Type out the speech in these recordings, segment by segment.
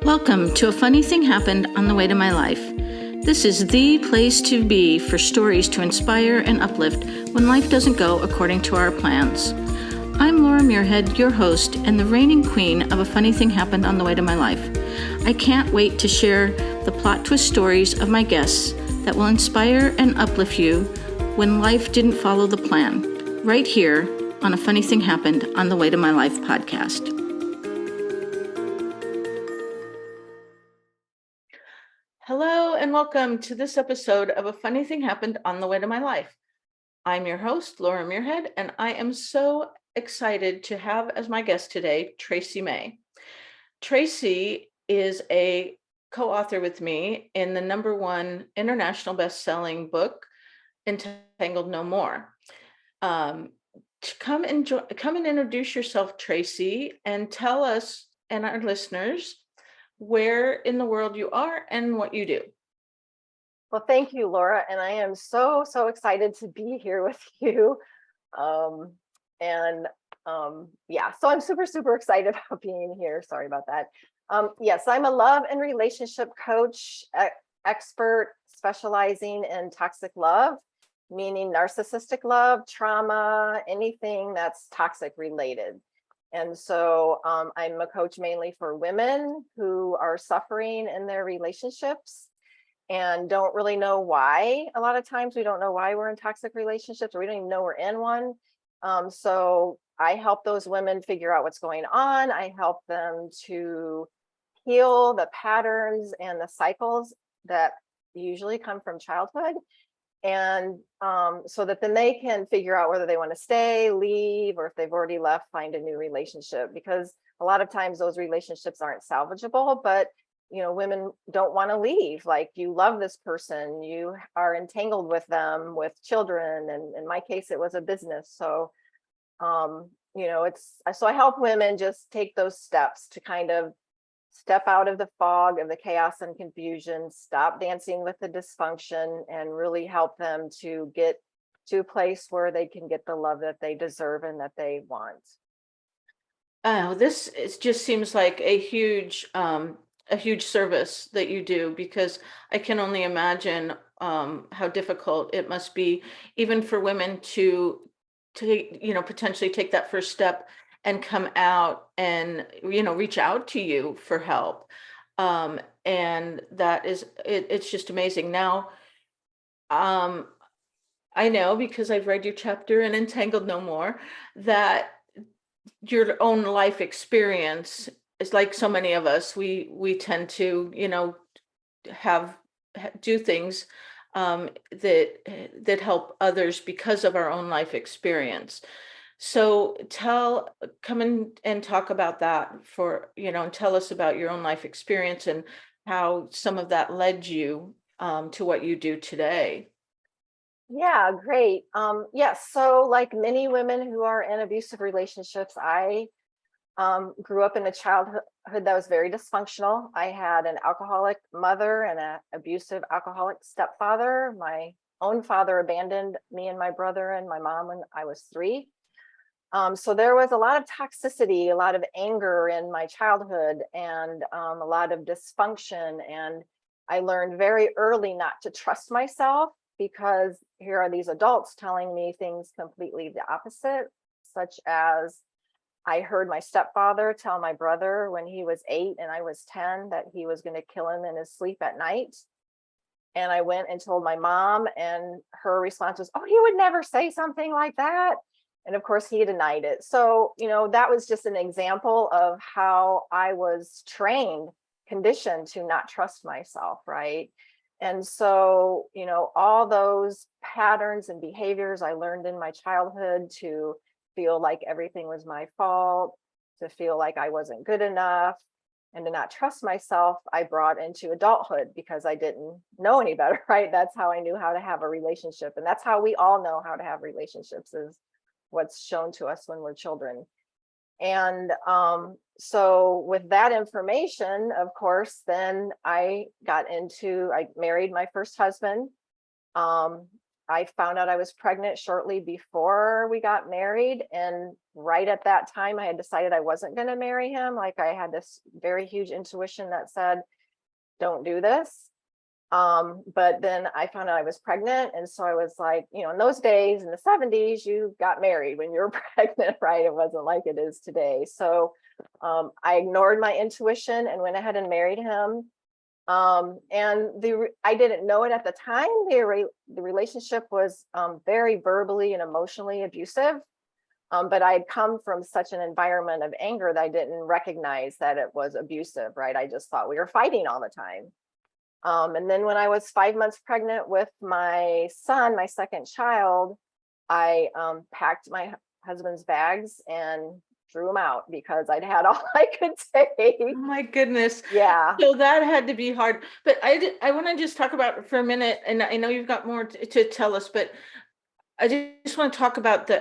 Welcome to A Funny Thing Happened on the Way to My Life. This is the place to be for stories to inspire and uplift when life doesn't go according to our plans. I'm Laura Muirhead, your host and the reigning queen of A Funny Thing Happened on the Way to My Life. I can't wait to share the plot twist stories of my guests that will inspire and uplift you when life didn't follow the plan, right here on A Funny Thing Happened on the Way to My Life podcast. Hello and welcome to this episode of A Funny Thing Happened on the Way to My Life. I'm your host, Laura Muirhead, and I am so excited to have as my guest today, Tracy May. Tracy is a co-author with me in the #1 international best-selling book, Entangled No More. Come and introduce yourself, Tracy, and tell us and our listeners where in the world you are and what you do. Well, thank you, Laura. And I am so excited to be here with you. So I'm super excited about being here. Sorry about that. Yes, I'm a love and relationship coach, expert specializing in toxic love, meaning narcissistic love, trauma, anything that's toxic related. And so I'm a coach mainly for women who are suffering in their relationships and don't really know why. A lot of times we don't know why we're in toxic relationships, or we don't even know we're in one. So I help those women figure out what's going on. I help them to heal the patterns and the cycles that usually come from childhood. And so that then they can figure out whether they want to stay, leave, or if they've already left, find a new relationship. Because a lot of times those relationships aren't salvageable, but women don't want to leave. Like, you love this person, you are entangled with them, with children, and in my case, it was a business. So, so I help women just take those steps to kind of step out of the fog of the chaos and confusion, stop dancing with the dysfunction, and really help them to get to a place where they can get the love that they deserve and that they want. It just seems like a huge service that you do, because I can only imagine how difficult it must be, even for women to potentially take that first step and come out and reach out to you for help. And that is it's just amazing. Now, I know, because I've read your chapter in Entangled No More, that your own life experience is like so many of us. We tend to do things that help others because of our own life experience. So come in and talk about that and tell us about your own life experience and how some of that led you to what you do today. Yeah, great. Yes. So like many women who are in abusive relationships, I grew up in a childhood that was very dysfunctional. I had an alcoholic mother and an abusive alcoholic stepfather. My own father abandoned me and my brother and my mom when I was 3. So there was a lot of toxicity, a lot of anger in my childhood, and a lot of dysfunction. And I learned very early not to trust myself, because here are these adults telling me things completely the opposite, such as I heard my stepfather tell my brother when he was 8 and I was 10 that he was going to kill him in his sleep at night. And I went and told my mom, and her response was, "Oh, he would never say something like that." And of course, he denied it. So, that was just an example of how I was trained, conditioned to not trust myself, right? And so, all those patterns and behaviors I learned in my childhood, to feel like everything was my fault, to feel like I wasn't good enough, and to not trust myself, I brought into adulthood because I didn't know any better, right? That's how I knew how to have a relationship. And that's how we all know how to have relationships, is what's shown to us when we're children. And so with that information, of course, then I married my first husband. I found out I was pregnant shortly before we got married. And right at that time, I had decided I wasn't going to marry him. Like, I had this very huge intuition that said, don't do this. But then I found out I was pregnant. And so I was like, in those days in the 70s, you got married when you were pregnant, right? It wasn't like it is today. So I ignored my intuition and went ahead and married him. I didn't know it at the time. The relationship was very verbally and emotionally abusive. But I had come from such an environment of anger that I didn't recognize that it was abusive, right? I just thought we were fighting all the time. And then when I was 5 months pregnant with my son, my second child, I packed my husband's bags and threw them out because I'd had all I could take. Oh my goodness. Yeah. So that had to be hard. But I want to just talk about for a minute, and I know you've got more to tell us, but I just want to talk about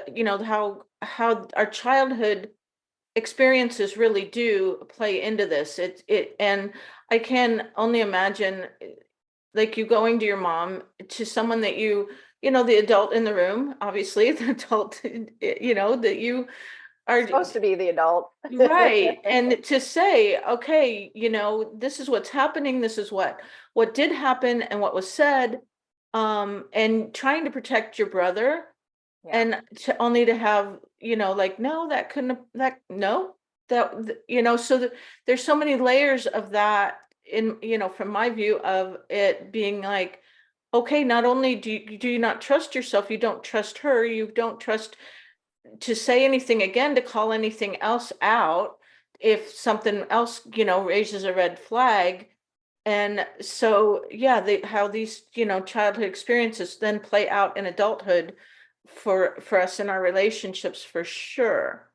how our childhood experiences really do play into this. And I can only imagine, like, you going to your mom, to someone that the adult in the room, obviously, the adult, that you are Supposed to be the adult. right. And to say, okay, this is what's happening. This is what did happen and what was said. And trying to protect your brother, Yeah. and only to have, like, no, that couldn't, that, no, so there's so many layers of that from my view of it being like, okay, not only do you not trust yourself, you don't trust her, you don't trust to say anything again, to call anything else out if something else, raises a red flag. And so, yeah, how these, childhood experiences then play out in adulthood for us in our relationships, for sure.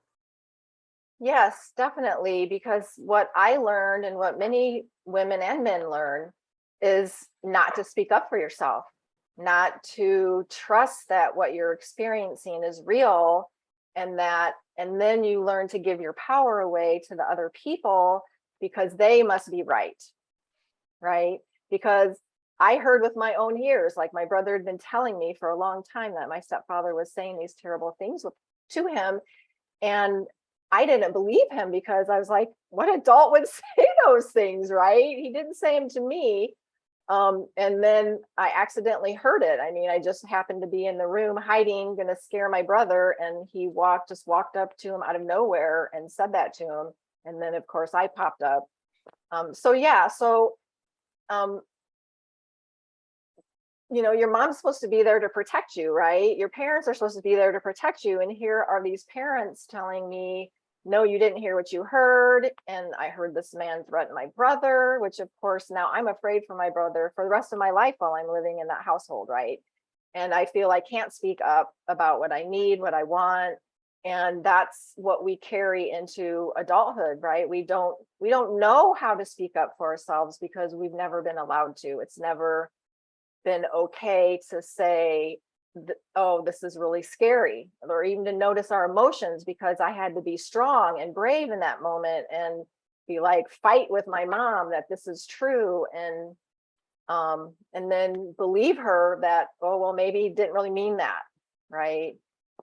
Yes, definitely. Because what I learned and what many women and men learn is not to speak up for yourself, not to trust that what you're experiencing is real, and then you learn to give your power away to the other people because they must be right? Because I heard with my own ears, like, my brother had been telling me for a long time that my stepfather was saying these terrible things to him. And I didn't believe him because I was like, what adult would say those things, right? He didn't say them to me. And then I accidentally heard it. I mean, I just happened to be in the room hiding, gonna scare my brother, and he walked up to him out of nowhere and said that to him. And then of course I popped up. Um, your mom's supposed to be there to protect you, right? Your parents are supposed to be there to protect you. And here are these parents telling me, no, you didn't hear what you heard. And I heard this man threaten my brother, which of course now I'm afraid for my brother for the rest of my life while I'm living in that household, right? And I feel I can't speak up about what I need, what I want. And that's what we carry into adulthood, right? We don't know how to speak up for ourselves because we've never been allowed to. It's never been okay to say, oh, this is really scary, or even to notice our emotions, because I had to be strong and brave in that moment and be like, fight with my mom that this is true, and then believe her that, oh, well, maybe he didn't really mean that, right?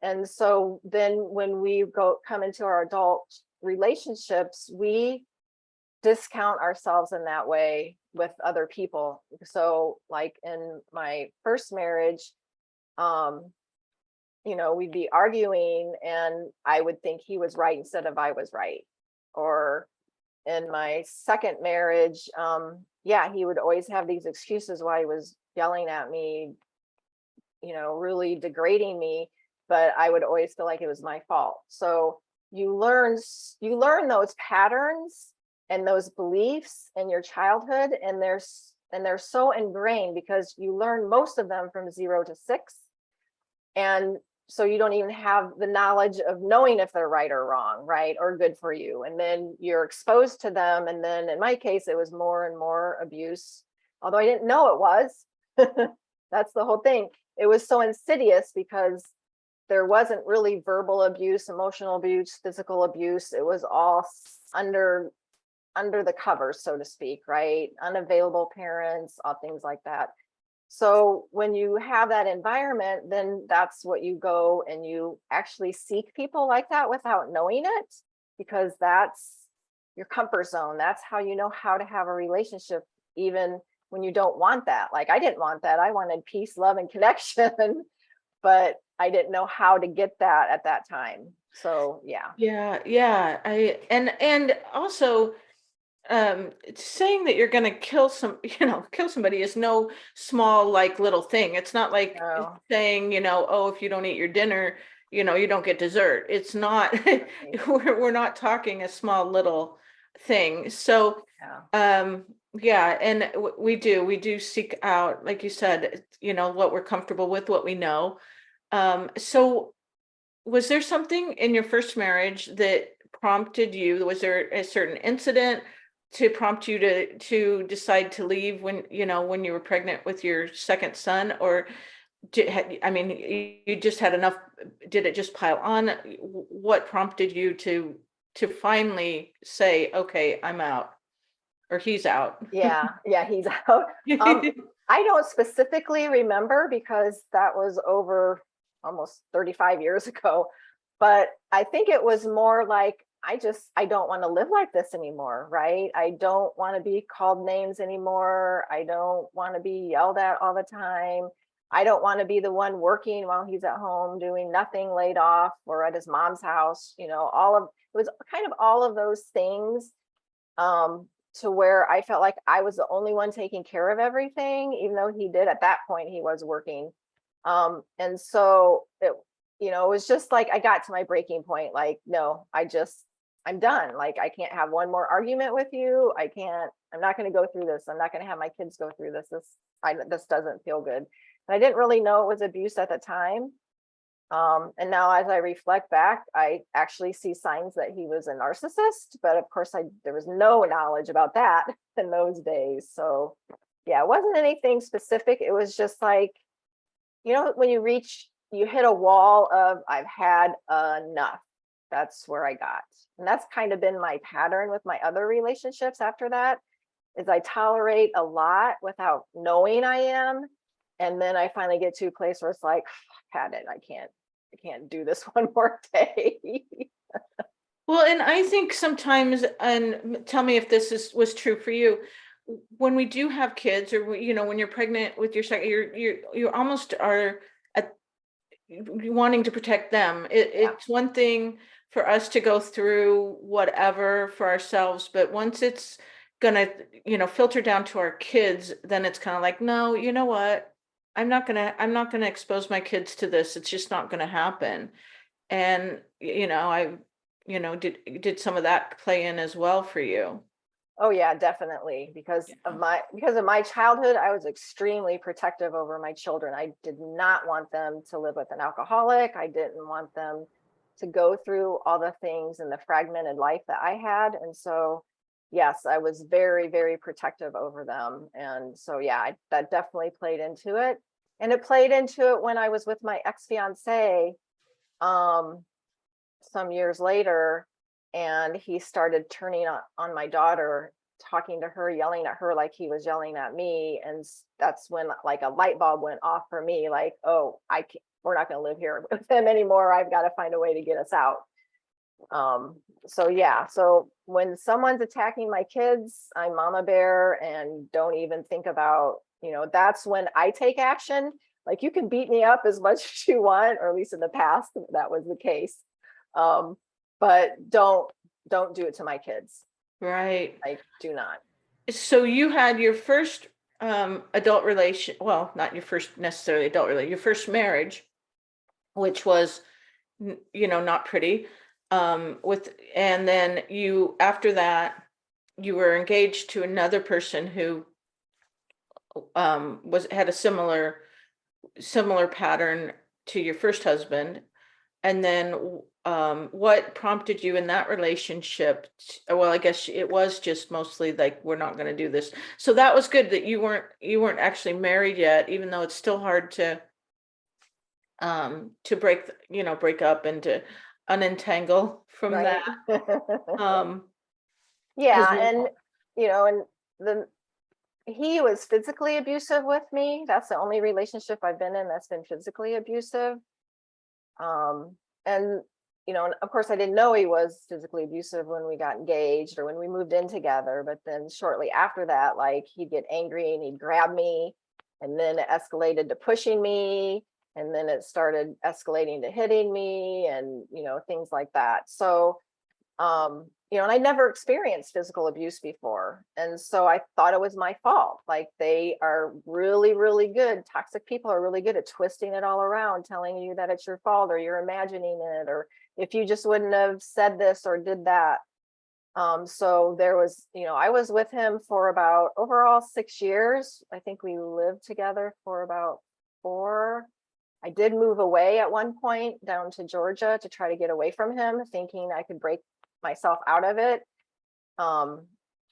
And so then when we come into our adult relationships, we discount ourselves in that way with other people. So like in my first marriage, we'd be arguing and I would think he was right instead of I was right. Or in my second marriage, he would always have these excuses why he was yelling at me, really degrading me, but I would always feel like it was my fault. So you learn those patterns and those beliefs in your childhood, and they're so ingrained because you learn most of them from 0 to 6. And so you don't even have the knowledge of knowing if they're right or wrong, right, or good for you. And then you're exposed to them. And then in my case, it was more and more abuse, although I didn't know it was. That's the whole thing. It was so insidious because there wasn't really verbal abuse, emotional abuse, physical abuse. It was all under the covers, so to speak, right? Unavailable parents, all things like that. So when you have that environment, then that's what you go and you actually seek people like that without knowing it, because that's your comfort zone. That's how you know how to have a relationship, even when you don't want that. Like I didn't want that. I wanted peace, love, and connection, but I didn't know how to get that at that time. So yeah. Yeah. And also, saying that you're going to kill somebody is no small, like, little thing. It's not like No. saying, oh, if you don't eat your dinner, you don't get dessert. It's not, Right. we're not talking a small little thing. So, Yeah. yeah, and we do seek out, like you said, what we're comfortable with, what we know. So was there something in your first marriage that prompted you? Was there a certain incident to prompt you to decide to leave when you were pregnant with your second son? Or I mean, you just had enough? Did it just pile on? What prompted you to finally say, okay, I'm out, or he's out? Yeah, he's out. I don't specifically remember because that was over almost 35 years ago, but I think it was more like I don't want to live like this anymore, right? I don't want to be called names anymore. I don't want to be yelled at all the time. I don't want to be the one working while he's at home doing nothing, laid off or at his mom's house, all of it was kind of all of those things. Um, to where I felt like I was the only one taking care of everything, even though he did at that point, he was working. And so it was just like I got to my breaking point, like, no, I'm done. Like, I can't have one more argument with you. I'm not going to go through this. I'm not going to have my kids go through this. This doesn't feel good. And I didn't really know it was abuse at the time. And now as I reflect back, I actually see signs that he was a narcissist, but of course there was no knowledge about that in those days. So yeah, it wasn't anything specific. It was just like, when you hit a wall of I've had enough. That's where I got. And that's kind of been my pattern with my other relationships after that, is I tolerate a lot without knowing I am. And then I finally get to a place where it's like, I've had it. I can't do this one more day. Well, and I think sometimes, and tell me if was true for you, when we do have kids, or when you're pregnant with your second, you almost are at, wanting to protect them. Yeah. It's one thing for us to go through whatever for ourselves, but once it's gonna, filter down to our kids, then it's kind of like, no, you know what? I'm not gonna expose my kids to this. It's just not gonna happen. And, I, did some of that play in as well for you? Oh yeah, definitely. Because of my childhood, I was extremely protective over my children. I did not want them to live with an alcoholic. I didn't want them to go through all the things and the fragmented life that I had. And so, yes, I was very, very protective over them. And so, yeah, that definitely played into it. And it played into it when I was with my ex-fiance, um, some years later, and he started turning on my daughter, talking to her, yelling at her like he was yelling at me. And that's when like a light bulb went off for me, like, oh, we're not going to live here with him anymore. I've got to find a way to get us out. So yeah, so when someone's attacking my kids, I'm mama bear and don't even think about, that's when I take action. Like, you can beat me up as much as you want, or at least in the past that was the case. But don't do it to my kids. Right. Like, do not. So you had your first adult relation, well, not your first necessarily adult relation, your first marriage, which was, not pretty. And then after that, you were engaged to another person who had a similar pattern to your first husband. And then what prompted you in that relationship? Well, I guess it was just mostly like, we're not going to do this. So that was good that you weren't actually married yet, even though it's still hard to break up and to unentangle from that. Right. Um, as Yeah, and well. and the he was physically abusive with me. That's the only relationship I've been in that's been physically abusive. And and of course I didn't know he was physically abusive when we got engaged or when we moved in together, but then shortly after that, like, he'd get angry and he'd grab me, and then it escalated to pushing me, and then it started escalating to hitting me, and things like that. So and I never experienced physical abuse before. And so I thought it was my fault. Like, they are really, really good. Toxic people are really good at twisting it all around, telling you that it's your fault or you're imagining it, or if you just wouldn't have said this or did that. So there was, I was with him for about overall 6 years. I think we lived together for about 4. I did move away at one point down to Georgia to try to get away from him, thinking I could break myself out of it.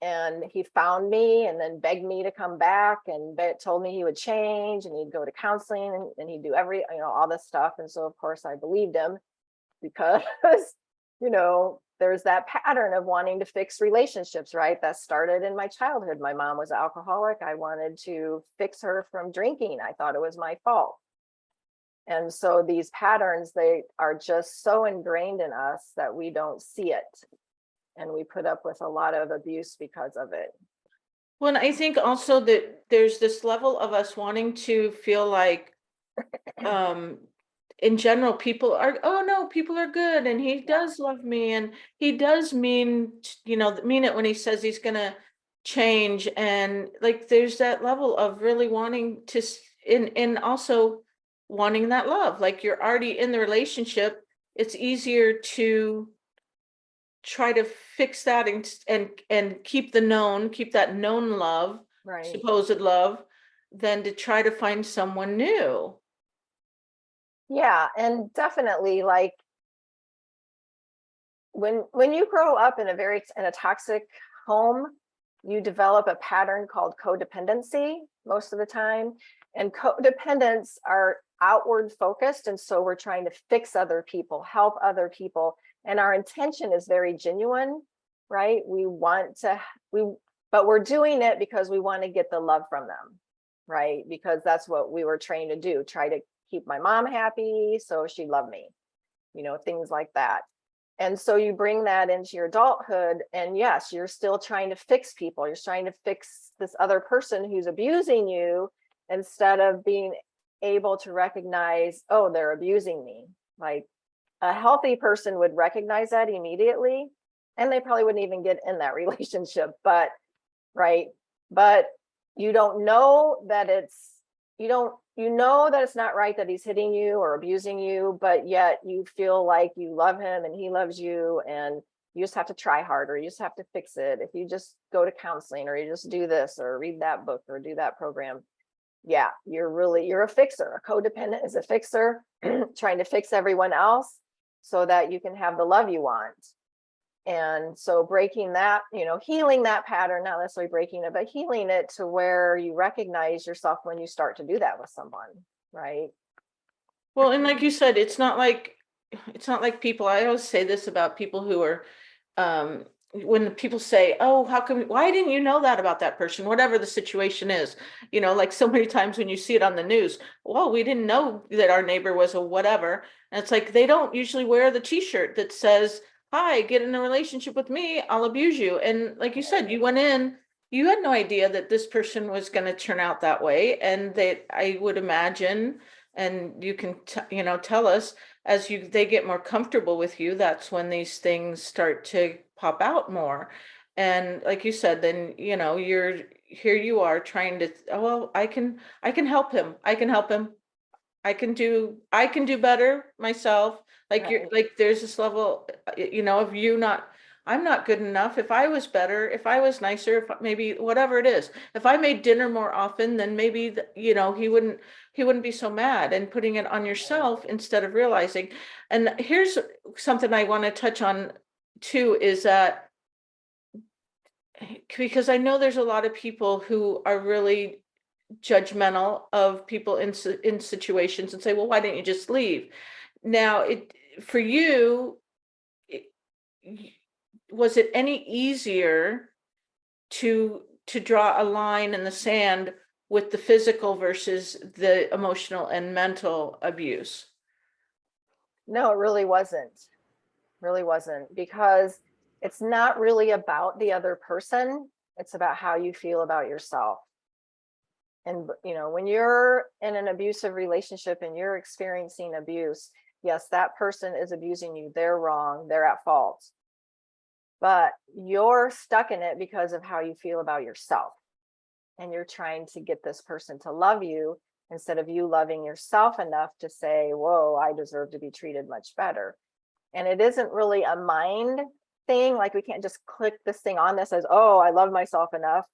And he found me and then begged me to come back, and told me he would change and he'd go to counseling, and he'd do all this stuff. And so of course I believed him, because there's that pattern of wanting to fix relationships, right? That started in my childhood. My mom was an alcoholic. I wanted to fix her from drinking. I thought it was my fault. And so these patterns, they are just so ingrained in us that we don't see it. And we put up with a lot of abuse because of it. Well, and I think also that there's this level of us wanting to feel like, in general, people are good, and he does love me, and he does mean it when he says he's gonna change. And like, there's that level of really wanting to, and also wanting that love. Like, you're already in the relationship, it's easier to try to fix that and keep that known love, Right. supposed love, than to try to find someone new. Yeah, and definitely, like, when you grow up in a toxic home, you develop a pattern called codependency most of the time. And codependents are outward focused, and so we're trying to fix other people, help other people, and our intention is very genuine, right? But we're doing it because we want to get the love from them, right? Because that's what we were trained to do, try to keep my mom happy so she loved me, things like that. And so you bring that into your adulthood, and yes, you're still trying to fix people. You're trying to fix this other person who's abusing you, instead of being able to recognize, oh, they're abusing me. Like, a healthy person would recognize that immediately, and they probably wouldn't even get in that relationship. But you don't know that it's not right that he's hitting you or abusing you, but yet you feel like you love him and he loves you, and you just have to try harder. You just have to fix it. If you just go to counseling, or you just do this or read that book or do that program, yeah, you're a fixer. A codependent is a fixer trying to fix everyone else so that you can have the love you want. And so breaking that, healing that pattern, not necessarily breaking it, but healing it to where you recognize yourself when you start to do that with someone, right? Well, and like you said, it's not like people, I always say this about people who are, when people say, oh, why didn't you know that about that person, whatever the situation is, like so many times when you see it on the news, well, we didn't know that our neighbor was a whatever. And it's like, they don't usually wear the t-shirt that says, hi, get in a relationship with me, I'll abuse you. And like you said, you went in, you had no idea that this person was going to turn out that way. And that, I would imagine, and you can tell us, as they get more comfortable with you, that's when these things start to pop out more. And like you said, then you are trying to, oh, well, I can help him, I can do better myself. Like, you're like, there's this level, of you not, I'm not good enough. If I was better, if I was nicer, if maybe whatever it is, if I made dinner more often, then maybe, he wouldn't be so mad, and putting it on yourself instead of realizing. And here's something I want to touch on too, is that, because I know there's a lot of people who are really judgmental of people in situations, and say, well, why didn't you just leave? Now, for you, was it any easier to to draw a line in the sand with the physical versus the emotional and mental abuse. No, it really wasn't. Really wasn't, because it's not really about the other person. It's about how you feel about yourself. And, when you're in an abusive relationship and you're experiencing abuse, yes, that person is abusing you. They're wrong. They're at fault. But you're stuck in it because of how you feel about yourself. And you're trying to get this person to love you instead of you loving yourself enough to say, whoa, I deserve to be treated much better. And it isn't really a mind thing. Like, we can't just click this thing on that says, oh, I love myself enough.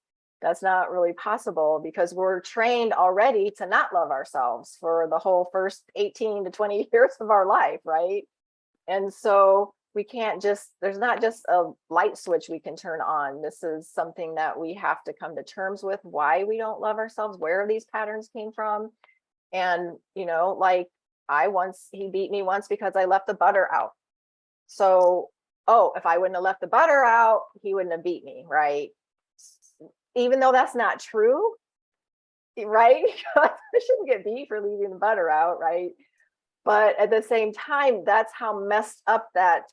That's not really possible, because we're trained already to not love ourselves for the whole first 18 to 20 years of our life, right? And so we can't just, there's not just a light switch we can turn on. This is something that we have to come to terms with, why we don't love ourselves, where these patterns came from. And, like, he beat me once because I left the butter out. So, if I wouldn't have left the butter out, he wouldn't have beat me, right? Even though that's not true, right? I shouldn't get beat for leaving the butter out, right? But at the same time, that's how messed up that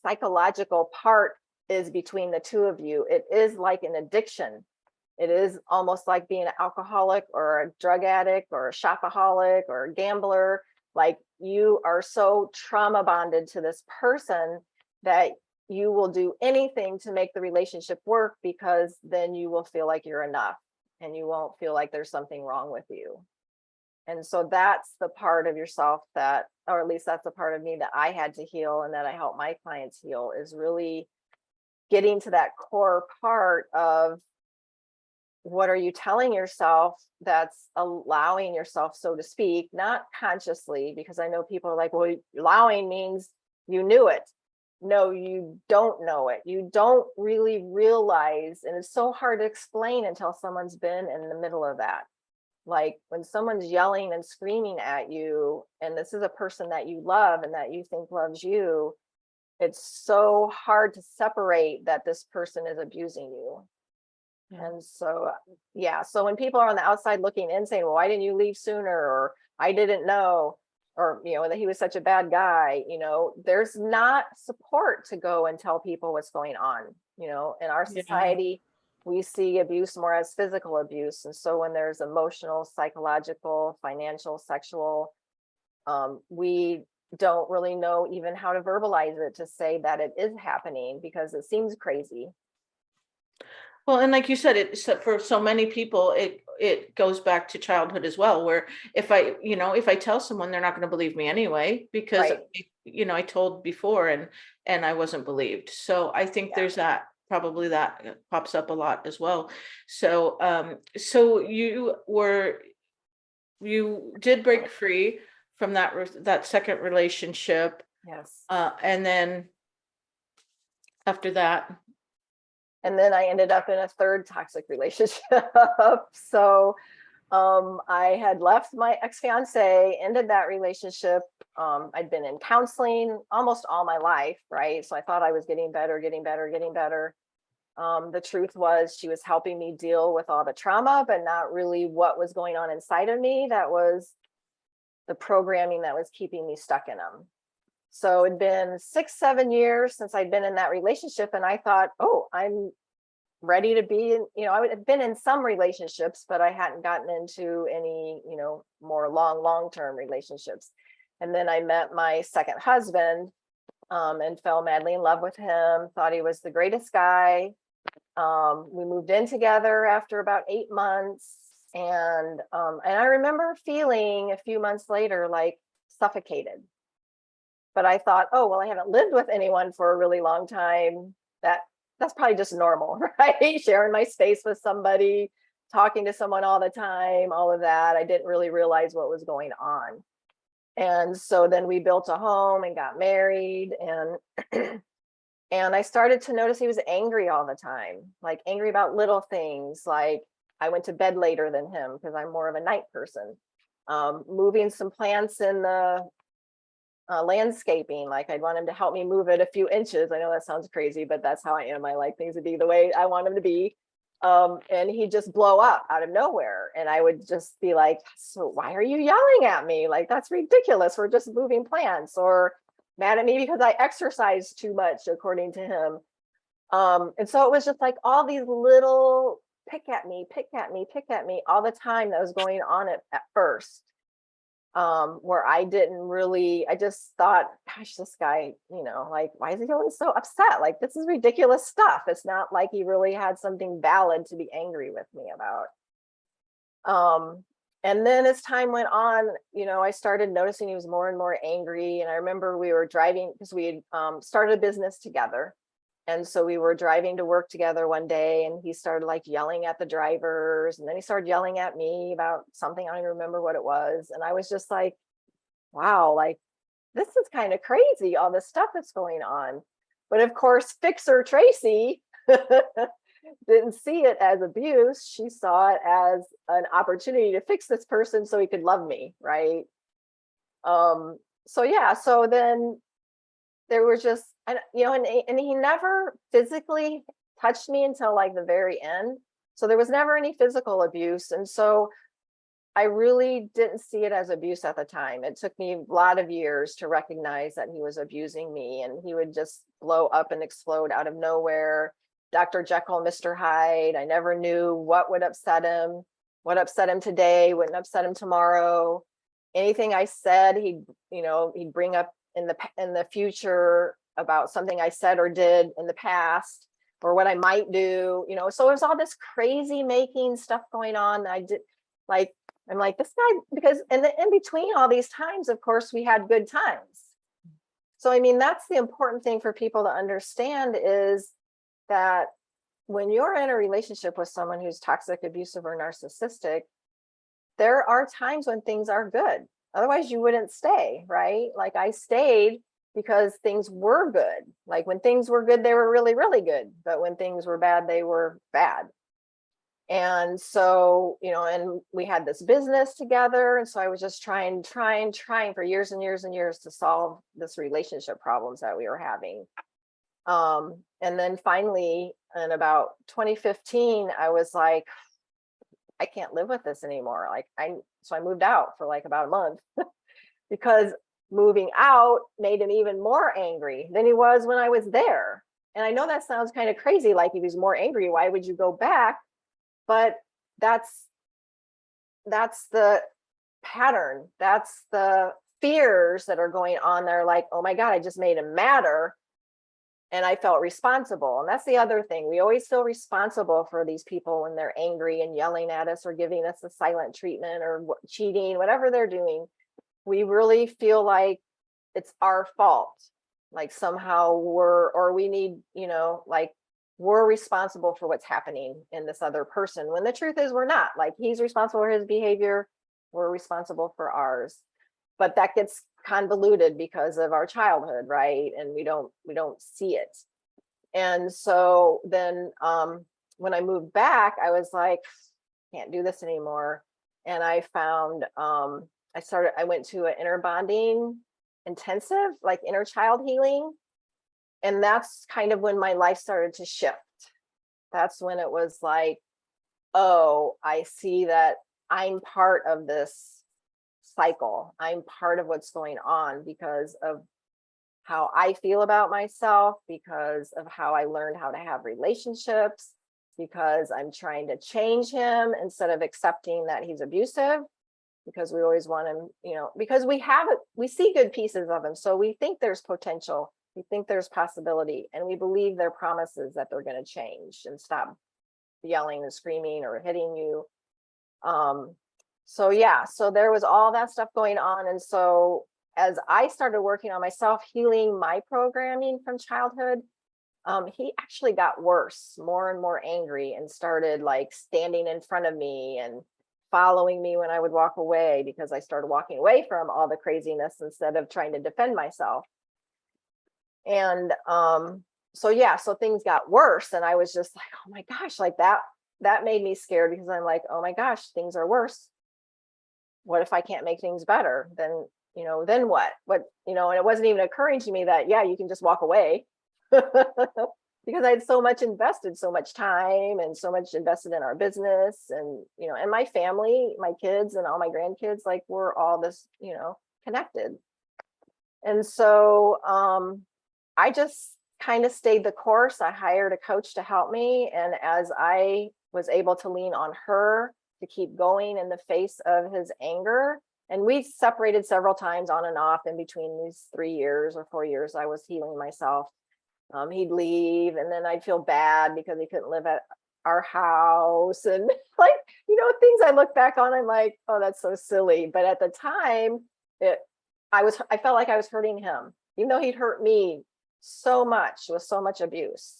psychological part is between the two of you. It is like an addiction. It is almost like being an alcoholic or a drug addict or a shopaholic or a gambler. Like, you are so trauma bonded to this person that you will do anything to make the relationship work, because then you will feel like you're enough and you won't feel like there's something wrong with you. And so that's the part of yourself that, or at least that's the part of me that I had to heal, and that I help my clients heal, is really getting to that core part of, what are you telling yourself that's allowing yourself, so to speak, not consciously, because I know people are like, well, allowing means you knew it. No, you don't know it. You don't really realize, and it's so hard to explain until someone's been in the middle of that. Like, when someone's yelling and screaming at you, and this is a person that you love and that you think loves you, it's so hard to separate that this person is abusing you. Yeah. And so, so when people are on the outside looking in saying, well, why didn't you leave sooner? Or I didn't know, or, that he was such a bad guy, there's not support to go and tell people what's going on. In our society, we see abuse more as physical abuse. And so when there's emotional, psychological, financial, sexual, we don't really know even how to verbalize it, to say that it is happening, because it seems crazy. Well, and like you said, for so many people, it goes back to childhood as well, where if I tell someone, they're not going to believe me anyway, because, right, I told before and I wasn't believed. So I think there's probably that pops up a lot as well. So, so you did break free from that second relationship. Yes. And then after that. And then I ended up in a third toxic relationship. So I had left my ex-fiance, ended that relationship. I'd been in counseling almost all my life, right? So I thought I was getting better. The truth was, she was helping me deal with all the trauma, but not really what was going on inside of me. That was the programming that was keeping me stuck in them. So it'd been 6-7 years since I'd been in that relationship. And I thought, oh, I'm ready to be in, I would have been in some relationships, but I hadn't gotten into any, more long-term relationships. And then I met my second husband, and fell madly in love with him, thought he was the greatest guy. We moved in together after about 8 months. And I remember feeling a few months later, like, suffocated. But I thought, oh, well, I haven't lived with anyone for a really long time. That's probably just normal, right? Sharing my space with somebody, talking to someone all the time, all of that. I didn't really realize what was going on. And so then we built a home and got married, and and I started to notice he was angry all the time, like angry about little things. Like, I went to bed later than him because I'm more of a night person. Moving some plants in the landscaping, like, I'd want him to help me move it a few inches. I know that sounds crazy, but that's how I am. I like things to be the way I want them to be. And he'd just blow up out of nowhere. And I would just be like, so why are you yelling at me? Like, that's ridiculous. We're just moving plants. Or mad at me because I exercise too much, according to him. And so it was just like all these little pick at me all the time that was going on at first. Where I just thought, gosh, this guy, like, why is he always so upset? Like, this is ridiculous stuff. It's not like he really had something valid to be angry with me about. And then as time went on, I started noticing he was more and more angry. And I remember we were driving because we had started a business together. And so we were driving to work together one day, and he started like yelling at the drivers, and then he started yelling at me about something. I don't even remember what it was. And I was just like, wow, like, this is kind of crazy, all this stuff that's going on. But of course, fixer Tracy didn't see it as abuse. She saw it as an opportunity to fix this person so he could love me, right? So then there was just, and he never physically touched me until like the very end. So there was never any physical abuse. And so I really didn't see it as abuse at the time. It took me a lot of years to recognize that he was abusing me, and he would just blow up and explode out of nowhere. Dr. Jekyll, Mr. Hyde. I never knew what would upset him. What upset him today wouldn't upset him tomorrow. Anything I said, he'd bring up in the future about something I said or did in the past, or what I might do, so it was all this crazy making stuff going on that I did. Like, I'm like, this guy, because in between all these times, of course, we had good times. So, I mean, that's the important thing for people to understand, is that when you're in a relationship with someone who's toxic, abusive, or narcissistic, there are times when things are good. Otherwise, you wouldn't stay, right? Like, I stayed because things were good. Like, when things were good, they were really, really good. But when things were bad, they were bad. And so, and we had this business together. And so I was just trying for years and years and years to solve this relationship problems that we were having. And then finally, in about 2015, I was like, I can't live with this anymore. So I moved out for like about a month because moving out made him even more angry than he was when I was there. And I know that sounds kind of crazy. Like, if he was more angry, why would you go back? But that's the pattern. That's the fears that are going on there. Like, oh my God, I just made him madder. And I felt responsible. And that's the other thing. We always feel responsible for these people when they're angry and yelling at us or giving us the silent treatment or cheating, whatever they're doing. We really feel like it's our fault. Like, somehow we need, like, we're responsible for what's happening in this other person, when the truth is we're not. Like, he's responsible for his behavior, we're responsible for ours. But that gets convoluted because of our childhood, right? And we don't see it. And so then when I moved back, I was like, can't do this anymore. And I found I went to an inner bonding intensive, like inner child healing. And that's kind of when my life started to shift. That's when it was like, oh, I see that I'm part of this cycle. I'm part of what's going on because of how I feel about myself, because of how I learned how to have relationships, because I'm trying to change him instead of accepting that he's abusive, because we always want him, because we see good pieces of him. So we think there's potential. We think there's possibility, and we believe their promises that they're going to change and stop yelling and screaming or hitting you. So there was all that stuff going on. And so as I started working on myself, healing my programming from childhood, he actually got worse, more and more angry, and started like standing in front of me and following me when I would walk away, because I started walking away from all the craziness instead of trying to defend myself. And so things got worse, and I was just like, oh my gosh, like that made me scared, because I'm like, oh my gosh, things are worse. What if I can't make things better? Then what? And it wasn't even occurring to me that, yeah, you can just walk away. because I had so much invested, so much time and so much invested in our business, and, and my family, my kids and all my grandkids, like we're all this, connected. And so I just kind of stayed the course. I hired a coach to help me. And as I was able to lean on her to keep going in the face of his anger, and we separated several times on and off in between these 3 years or 4 years I was healing myself. He'd leave and then I'd feel bad because he couldn't live at our house. And like, things I look back on, I'm like, oh, that's so silly. But at the time, I felt like I was hurting him, even though he'd hurt me so much with so much abuse.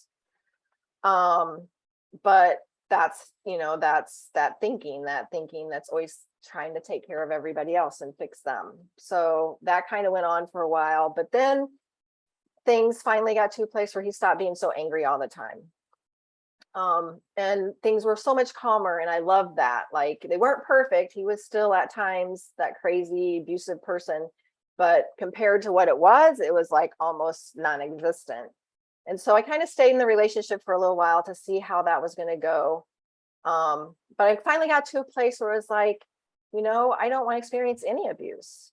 But that's that thinking that's always trying to take care of everybody else and fix them. So that kind of went on for a while, but then things finally got to a place where he stopped being so angry all the time. And things were so much calmer, and I loved that. Like, they weren't perfect. He was still at times that crazy abusive person, but compared to what it was like almost non-existent. And so I kind of stayed in the relationship for a little while to see how that was going to go. But I finally got to a place where it was like, I don't want to experience any abuse.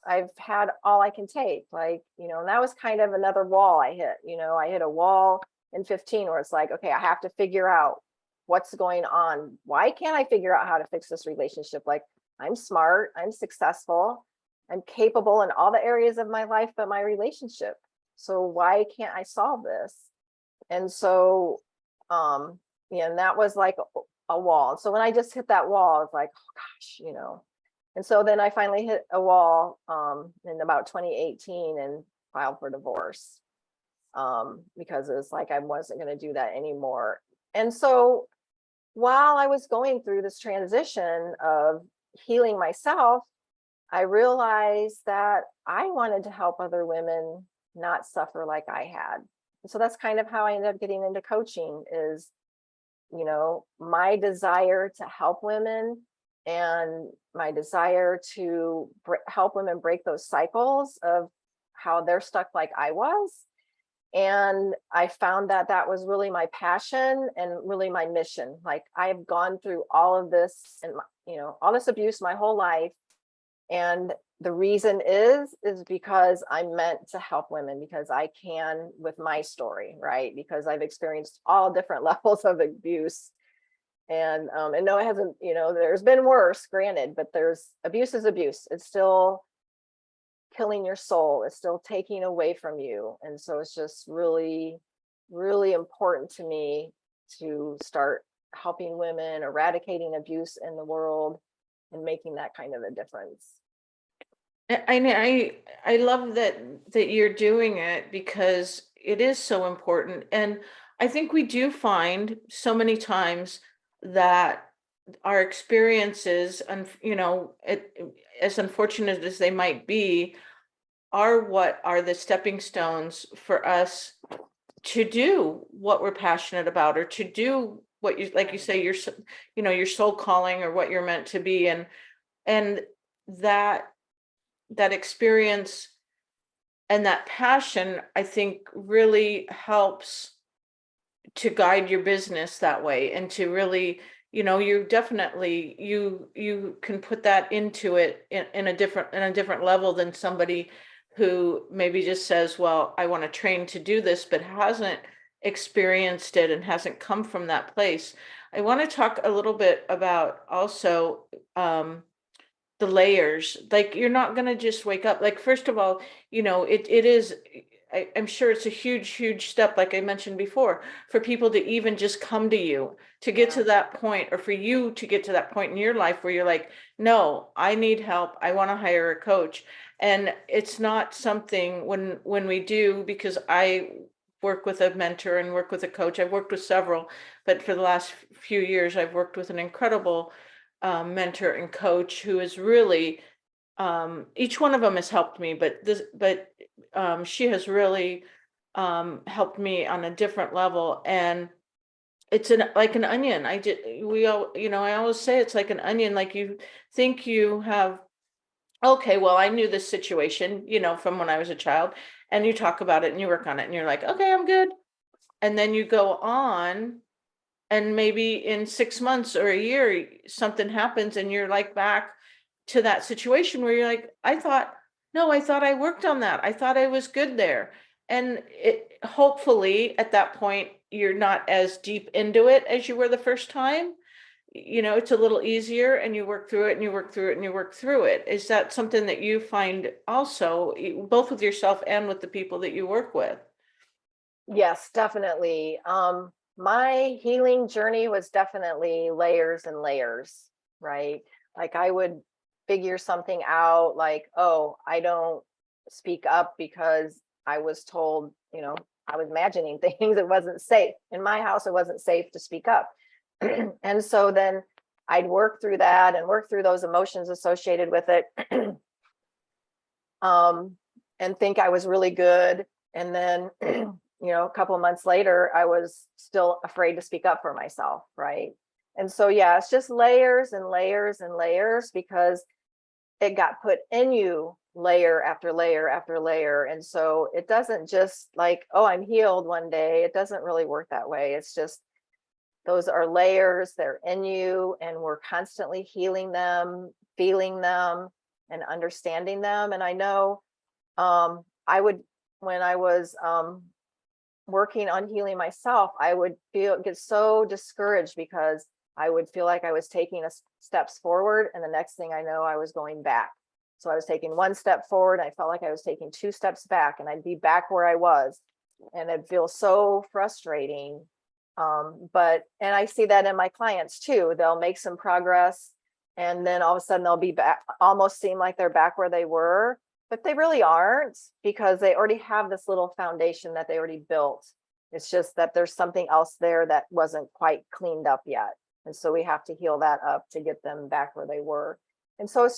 I've had all I can take, like, and that was kind of another wall I hit. I hit a wall in 15 where it's like, okay, I have to figure out what's going on. Why can't I figure out how to fix this relationship? Like, I'm smart, I'm successful, I'm capable in all the areas of my life, but my relationship. So why can't I solve this? And so, and that was like a wall. So when I just hit that wall, I was like, oh gosh, And so then I finally hit a wall in about 2018 and filed for divorce because it was like I wasn't going to do that anymore. And so while I was going through this transition of healing myself, I realized that I wanted to help other women not suffer like I had. And so that's kind of how I ended up getting into coaching is, my desire to help women and my desire to help women break those cycles of how they're stuck like I was. And I found that that was really my passion and really my mission. Like, I've gone through all of this and, all this abuse my whole life. And the reason is because I'm meant to help women, because I can with my story, right? Because I've experienced all different levels of abuse. And no, it hasn't, there's been worse, granted, but abuse is abuse. It's still killing your soul. It's still taking away from you. And so it's just really, really important to me to start helping women, eradicating abuse in the world and making that kind of a difference. I love that you're doing it because it is so important. And I think we do find so many times that our experiences, and as unfortunate as they might be, are what are the stepping stones for us to do what we're passionate about, or to do what you, like you say, your soul calling, or what you're meant to be. And that experience and that passion, I think, really helps to guide your business that way, and to really, you definitely, you can put that into it in a different level than somebody who maybe just says, well, I want to train to do this, but hasn't experienced it and hasn't come from that place. I want to talk a little bit about also the layers. Like, you're not going to just wake up. Like, first of all, it is, I'm sure it's a huge step, like I mentioned before, for people to even just come to you, to get to that point, or for you to get to that point in your life where you're like, no, I need help. I want to hire a coach. And it's not something when we do, because I work with a mentor and work with a coach. I've worked with several, but for the last few years, I've worked with an incredible mentor and coach who is really, each one of them has helped me, but she has really helped me on a different level. And it's like an onion. I always say it's like an onion. Like, you think you have, okay, well, I knew this situation, from when I was a child, and you talk about it and you work on it and you're like, okay, I'm good. and then you go on, and maybe in 6 months or a year, something happens and you're like back to that situation where you're like, no, I thought I worked on that. I thought I was good there. And hopefully at that point, you're not as deep into it as you were the first time. It's a little easier, and you work through it and you work through it and you work through it. Is that something that you find also, both with yourself and with the people that you work with? Yes, definitely. My healing journey was definitely layers and layers, right? Like I would figure something out, like, oh, I don't speak up because I was told, I was imagining things. It wasn't safe. In my house, it wasn't safe to speak up. And so then I'd work through that and work through those emotions associated with it. And think I was really good. And then, a couple of months later, I was still afraid to speak up for myself. Right. And so, yeah, it's just layers and layers and layers, because it got put in you layer after layer after layer. And so it doesn't just like, oh, I'm healed one day. It doesn't really work that way. It's just, those are layers, they're in you, and we're constantly healing them, feeling them, and understanding them. And I know I would, when I was working on healing myself, I would get so discouraged because I would feel like I was taking steps forward, and the next thing I know, I was going back. So I was taking one step forward, I felt like I was taking 2 steps back, and I'd be back where I was, and it'd feel so frustrating. And I see that in my clients too. They'll make some progress, and then all of a sudden they'll be back, almost seem like they're back where they were, but they really aren't, because they already have this little foundation that they already built. It's just that there's something else there that wasn't quite cleaned up yet. And so we have to heal that up to get them back where they were. And so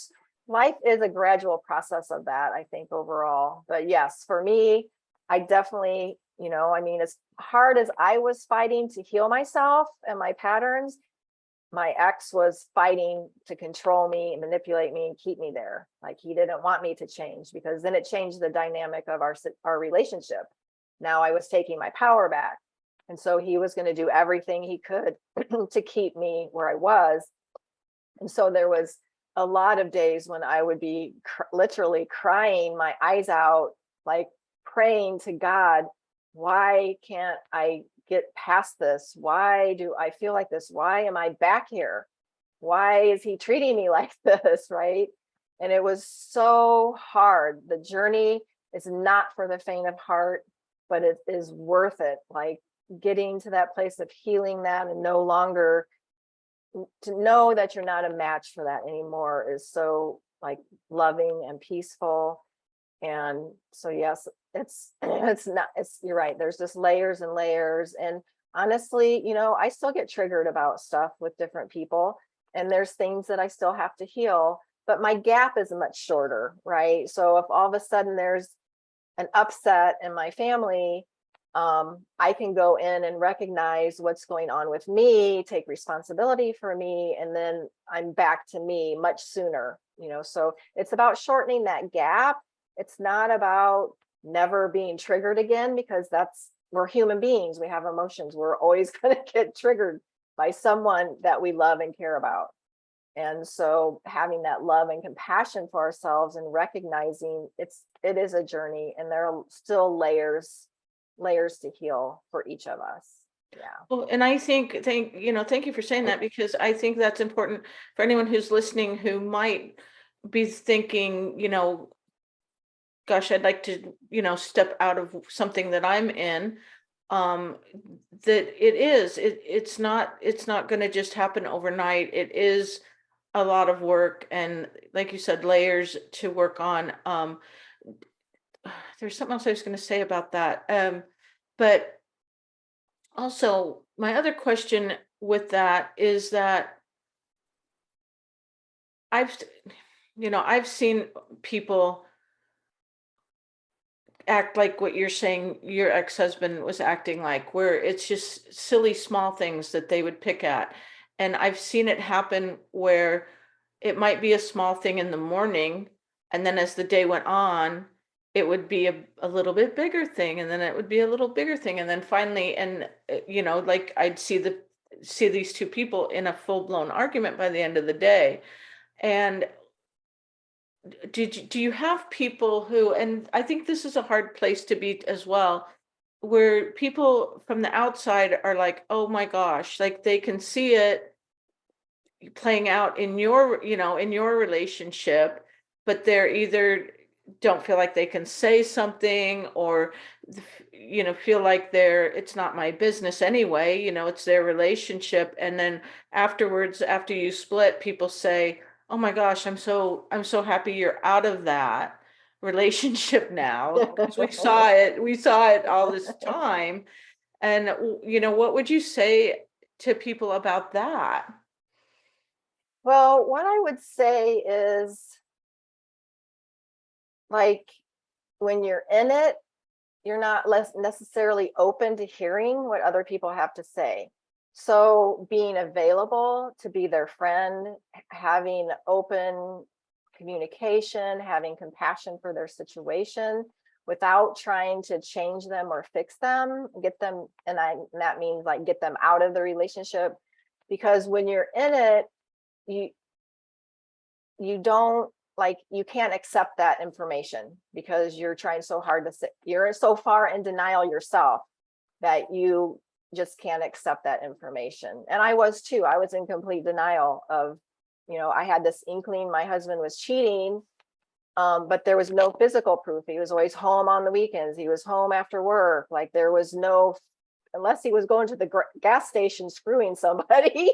life is a gradual process of that, I think, overall. But yes, for me, I definitely, as hard as I was fighting to heal myself and my patterns, my ex was fighting to control me, manipulate me, and keep me there. Like he didn't want me to change, because then it changed the dynamic of our relationship. Now I was taking my power back. And so he was going to do everything he could to keep me where I was. And so there was a lot of days when I would be literally crying my eyes out, like praying to God, why can't I get past this? Why do I feel like this? Why am I back here? Why is he treating me like this? Right. And it was so hard. The journey is not for the faint of heart, but it is worth it. Like getting to that place of healing that, and no longer to know that you're not a match for that anymore, is so like loving and peaceful. And so, yes, you're right. There's just layers and layers. And honestly, I still get triggered about stuff with different people, and there's things that I still have to heal, but my gap is much shorter, right? So if all of a sudden there's an upset in my family, I can go in and recognize what's going on with me, take responsibility for me, and then I'm back to me much sooner, so it's about shortening that gap. It's not about never being triggered again, because we're human beings. We have emotions. We're always going to get triggered by someone that we love and care about. And so having that love and compassion for ourselves, and recognizing it is a journey, and there are still layers to heal for each of us. Yeah. Well, and I think, thank you for saying that, because I think that's important for anyone who's listening who might be thinking, gosh, I'd like to, step out of something that I'm in. That it's not going to just happen overnight. It is a lot of work, and like you said, layers to work on. There's something else I was going to say about that. But also, my other question with that is that I've, I've seen people act like what you're saying your ex-husband was acting like, where it's just silly small things that they would pick at. And I've seen it happen where it might be a small thing in the morning, and then as the day went on, it would be a little bit bigger thing, and then it would be a little bigger thing, and then finally, and like I'd see these two people in a full-blown argument by the end of the day. And do you have people who, and I think this is a hard place to be as well, where people from the outside are like, oh my gosh, like they can see it playing out in your, in your relationship, but they're either don't feel like they can say something, or feel like it's not my business anyway, it's their relationship. And then afterwards, after you split, people say, oh my gosh, I'm so happy you're out of that relationship now, because we saw it all this time. And what would you say to people about that? Well, what I would say is, like, when you're in it, you're not less necessarily open to hearing what other people have to say. So being available to be their friend, having open communication, having compassion for their situation without trying to change them or fix them, get them, and that means like get them out of the relationship. Because when you're in it, you don't, like, you can't accept that information because you're trying so hard to sit, you're so far in denial yourself that you just can't accept that information. And I was too. I was in complete denial of, I had this inkling my husband was cheating, but there was no physical proof. He was always home on the weekends. He was home after work. Like, there was no, unless he was going to the gas station screwing somebody,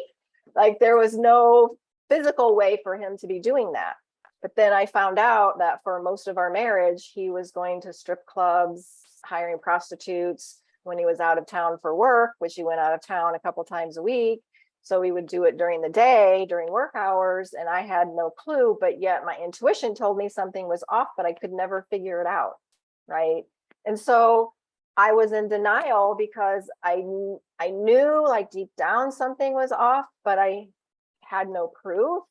like there was no physical way for him to be doing that. But then I found out that for most of our marriage, he was going to strip clubs, hiring prostitutes when he was out of town for work, which he went out of town a couple times a week. So we would do it during the day, during work hours, and I had no clue, but yet my intuition told me something was off, but I could never figure it out, right? And so I was in denial because I knew like deep down something was off, but I had no proof.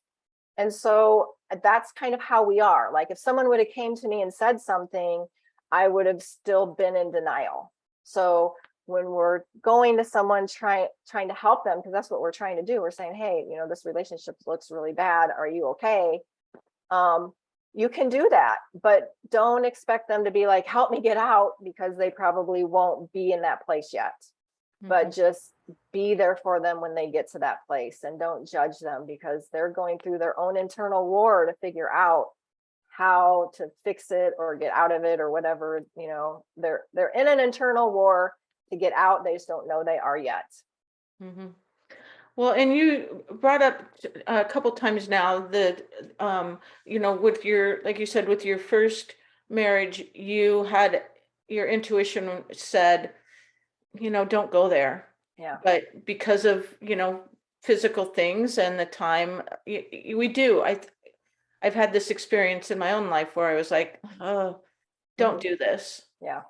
And so that's kind of how we are. Like, if someone would have came to me and said something, I would have still been in denial. So when we're going to someone trying to help them, because that's what we're trying to do, we're saying, hey, this relationship looks really bad. Are you okay? You can do that, but don't expect them to be like, help me get out, because they probably won't be in that place yet. But just be there for them when they get to that place, and don't judge them, because they're going through their own internal war to figure out how to fix it or get out of it or whatever. They're in an internal war to get out. They just don't know they are yet. Mm-hmm. Well, and you brought up a couple times now that, with your, like you said, with your first marriage, you had your intuition said, don't go there. Yeah. But because of, physical things and the time, we do. I've had this experience in my own life where I was like, oh, don't do this. Yeah.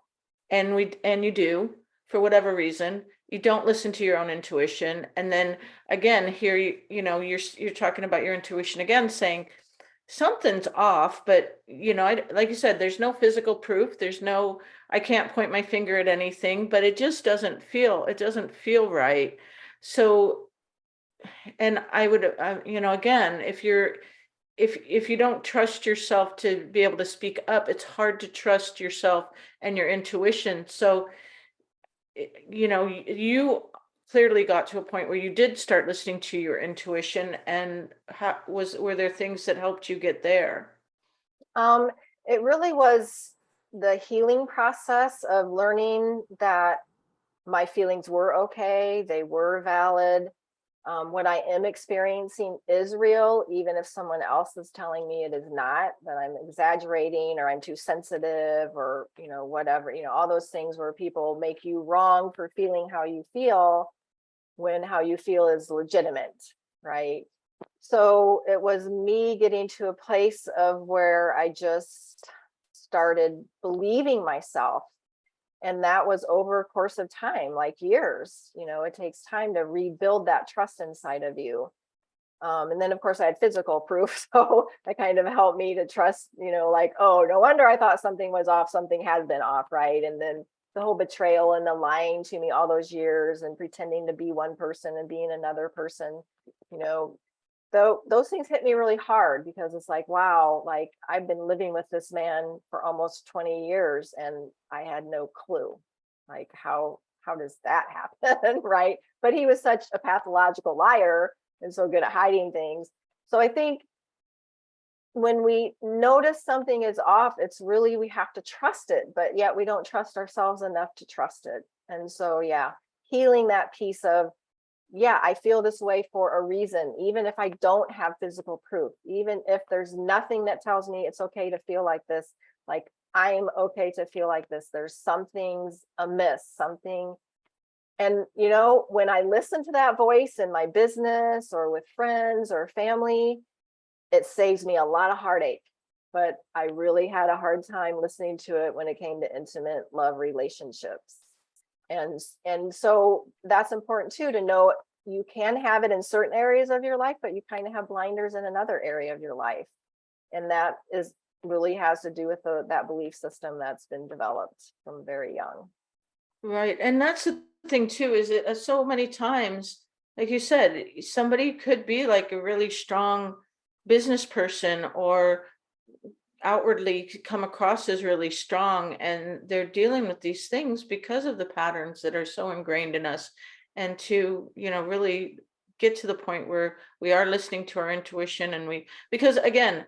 And you do, for whatever reason. You don't listen to your own intuition. And then again, here, you're talking about your intuition again, saying something's off, but like you said, there's no physical proof. I can't point my finger at anything, but it just doesn't feel right. So, and I would, again, if you don't trust yourself to be able to speak up, it's hard to trust yourself and your intuition. So, you clearly got to a point where you did start listening to your intuition, and were there things that helped you get there? It really was the healing process of learning that my feelings were okay, they were valid. What I am experiencing is real, even if someone else is telling me it is not, that I'm exaggerating or I'm too sensitive or, whatever, all those things where people make you wrong for feeling how you feel when how you feel is legitimate, right? So it was me getting to a place of where I just started believing myself. And that was over a course of time, like years. It takes time to rebuild that trust inside of you. And then of course I had physical proof. So that kind of helped me to trust, like, oh, no wonder I thought something was off. Something has been off. Right. And then the whole betrayal and the lying to me all those years and pretending to be one person and being another person, though those things hit me really hard, because it's like, wow, like I've been living with this man for almost 20 years and I had no clue. Like how does that happen? Right. But he was such a pathological liar and so good at hiding things. So I think when we notice something is off, it's really, we have to trust it, but yet we don't trust ourselves enough to trust it. And so, yeah, healing that piece of, yeah, I feel this way for a reason, even if I don't have physical proof, even if there's nothing that tells me it's okay to feel like this, like I'm okay to feel like this. There's something's amiss, something. And, when I listen to that voice in my business or with friends or family, it saves me a lot of heartache. But I really had a hard time listening to it when it came to intimate love relationships. And so that's important too, to know you can have it in certain areas of your life, but you kind of have blinders in another area of your life. And that is really has to do with that belief system that's been developed from very young. Right. And that's the thing too, is it so many times, like you said, somebody could be like a really strong business person or outwardly come across as really strong, and they're dealing with these things because of the patterns that are so ingrained in us. And to, really get to the point where we are listening to our intuition, and because again,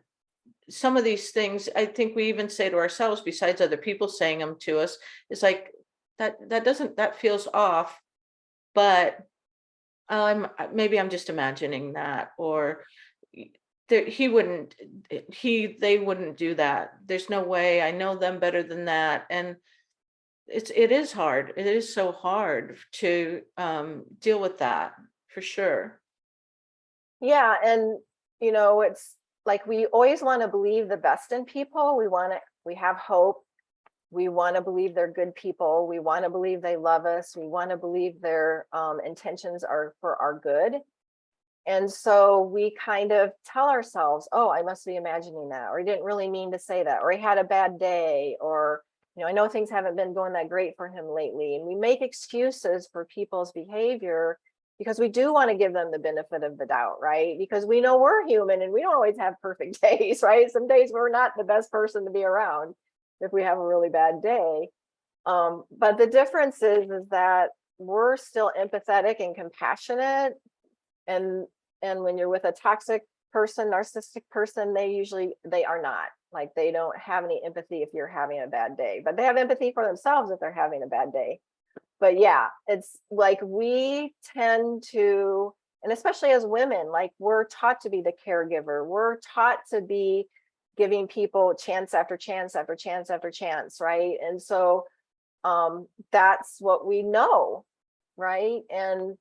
some of these things I think we even say to ourselves, besides other people saying them to us, is like, that feels off, but maybe I'm just imagining that, or they wouldn't do that. There's no way. I know them better than that. And it is hard. It is so hard to deal with that, for sure. Yeah. And, it's like we always want to believe the best in people. We have hope. We want to believe they're good people. We want to believe they love us. We want to believe their intentions are for our good. And so we kind of tell ourselves, oh, I must be imagining that, or he didn't really mean to say that, or he had a bad day, or, I know things haven't been going that great for him lately. And we make excuses for people's behavior because we do want to give them the benefit of the doubt, right? Because we know we're human and we don't always have perfect days, right? Some days we're not the best person to be around if we have a really bad day. But the difference is that we're still empathetic and compassionate. And when you're with a toxic person, narcissistic person, they are not. Like, they don't have any empathy if you're having a bad day, but they have empathy for themselves if they're having a bad day. But yeah, it's like we tend to, and especially as women, like we're taught to be the caregiver. We're taught to be giving people chance after chance after chance after chance, right? And so that's what we know, right? And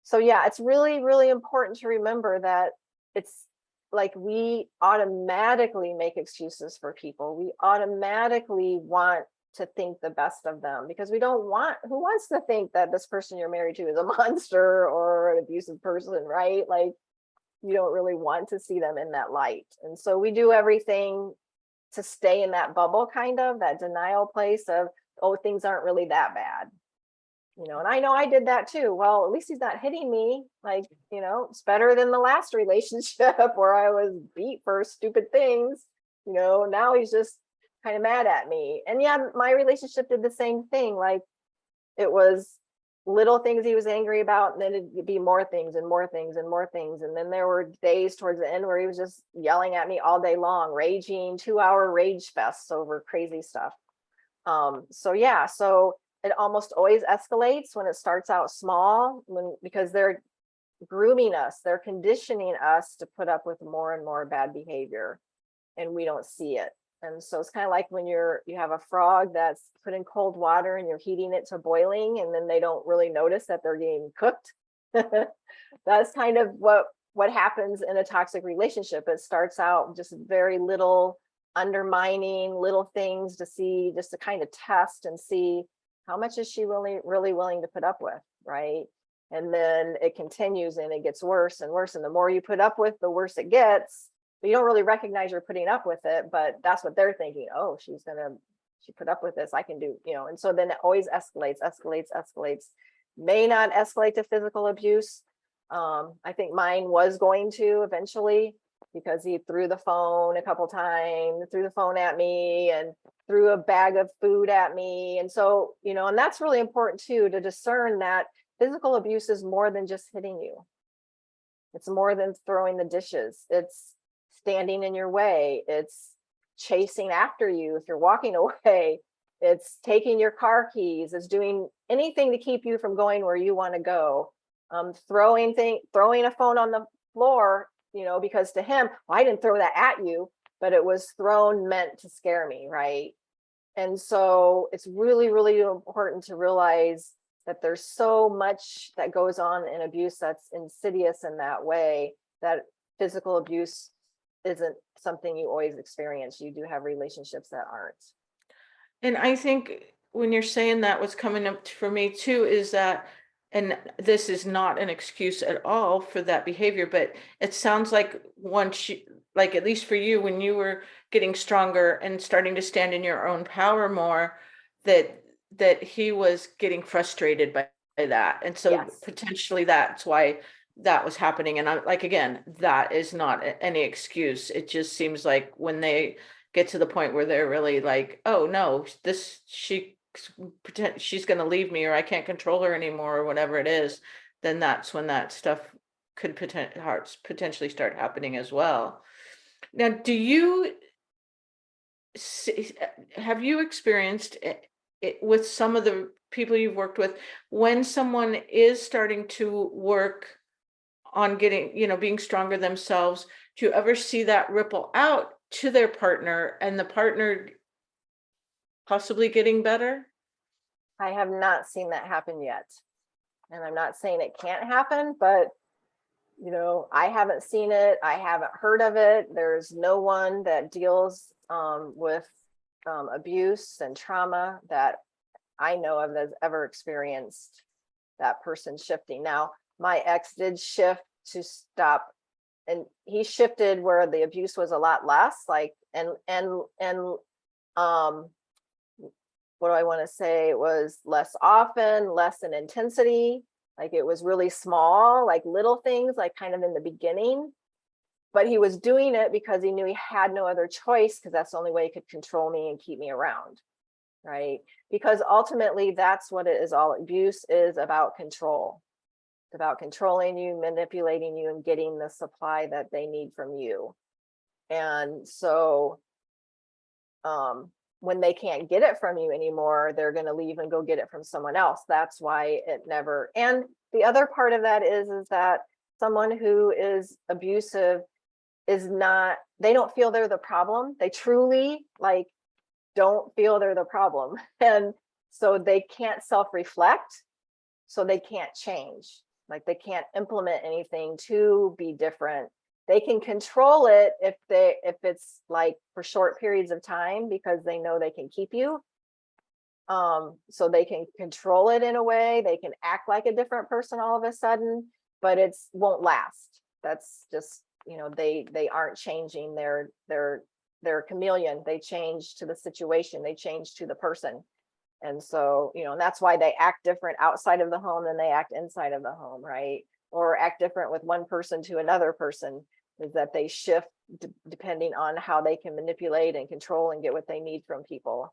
so yeah, it's really, really important to remember that it's like we automatically make excuses for people. We automatically want to think the best of them because who wants to think that this person you're married to is a monster or an abusive person, right? Like, you don't really want to see them in that light. And so we do everything to stay in that bubble, kind of that denial place of, oh, things aren't really that bad. And I know I did that too. Well, at least he's not hitting me. Like, it's better than the last relationship where I was beat for stupid things. Now he's just kind of mad at me. And yeah, my relationship did the same thing. Like, it was little things he was angry about, and then it'd be more things and more things and more things. And then there were days towards the end where he was just yelling at me all day long, raging, 2-hour rage fests over crazy stuff. So yeah, so it almost always escalates when it starts out small, because they're grooming us, they're conditioning us to put up with more and more bad behavior, and we don't see it. And so it's kind of like when you have a frog that's put in cold water and you're heating it to boiling, and then they don't really notice that they're getting cooked. That's kind of what happens in a toxic relationship. It starts out just very little undermining little things just to kind of test and see how much is she really, really willing to put up with, right? And then it continues and it gets worse and worse. And the more you put up with, the worse it gets. But you don't really recognize you're putting up with it, but that's what they're thinking. Oh, she put up with this, I can do, and so then it always escalates. May not escalate to physical abuse. I think mine was going to eventually, because he threw the phone a couple times, threw the phone at me and threw a bag of food at me. And so, and that's really important too, to discern that physical abuse is more than just hitting you. It's more than throwing the dishes. It's standing in your way. It's chasing after you if you're walking away. It's taking your car keys. It's doing anything to keep you from going where you want to go. Throwing a phone on the floor, because to him, well, I didn't throw that at you, but it was thrown meant to scare me, right? And so it's really, really important to realize that there's so much that goes on in abuse that's insidious in that way, that physical abuse isn't something you always experience. You do have relationships that aren't. And I think when you're saying that, what's coming up for me too is that, and this is not an excuse at all for that behavior, but it sounds like once you, like at least for you, when you were getting stronger and starting to stand in your own power more, that he was getting frustrated by that. And so Yes. potentially that's why that was happening. And I'm like, again, that is not any excuse. It just seems like when they get to the point where they're really like, oh no, she's going to leave me, or I can't control her anymore, or whatever it is, then that's when that stuff could potentially start happening as well. Now, have you experienced it with some of the people you've worked with, when someone is starting to work on getting, being stronger themselves, do you ever see that ripple out to their partner and the partner possibly getting better? I have not seen that happen yet. And I'm not saying it can't happen, but I haven't seen it. I haven't heard of it. There's no one that deals with abuse and trauma that I know of that's ever experienced that person shifting. Now, my ex did shift to stop, and he shifted where the abuse was a lot less, like, and what do I want to say? It was less often, less in intensity. Like it was really small, like little things, like kind of in the beginning. But he was doing it because he knew he had no other choice, because that's the only way he could control me and keep me around, right? Because ultimately, that's what it is all. Abuse is about control. It's about controlling you, manipulating you, and getting the supply that they need from you. And so when they can't get it from you anymore, they're going to leave and go get it from someone else. That's why it never. And the other part of that is that someone who is abusive is not, they don't feel they're the problem. They truly don't feel they're the problem. And so they can't self-reflect. So they can't change. Like they can't implement anything to be different. They can control it if it's like for short periods of time, because they know they can keep you. So they can control it in a way. They can act like a different person all of a sudden, but won't last. That's just, they aren't changing. They're a chameleon. They change to the situation. They change to the person. And so, and that's why they act different outside of the home than they act inside of the home, right? Or act different with one person to another person, is that they shift depending on how they can manipulate and control and get what they need from people.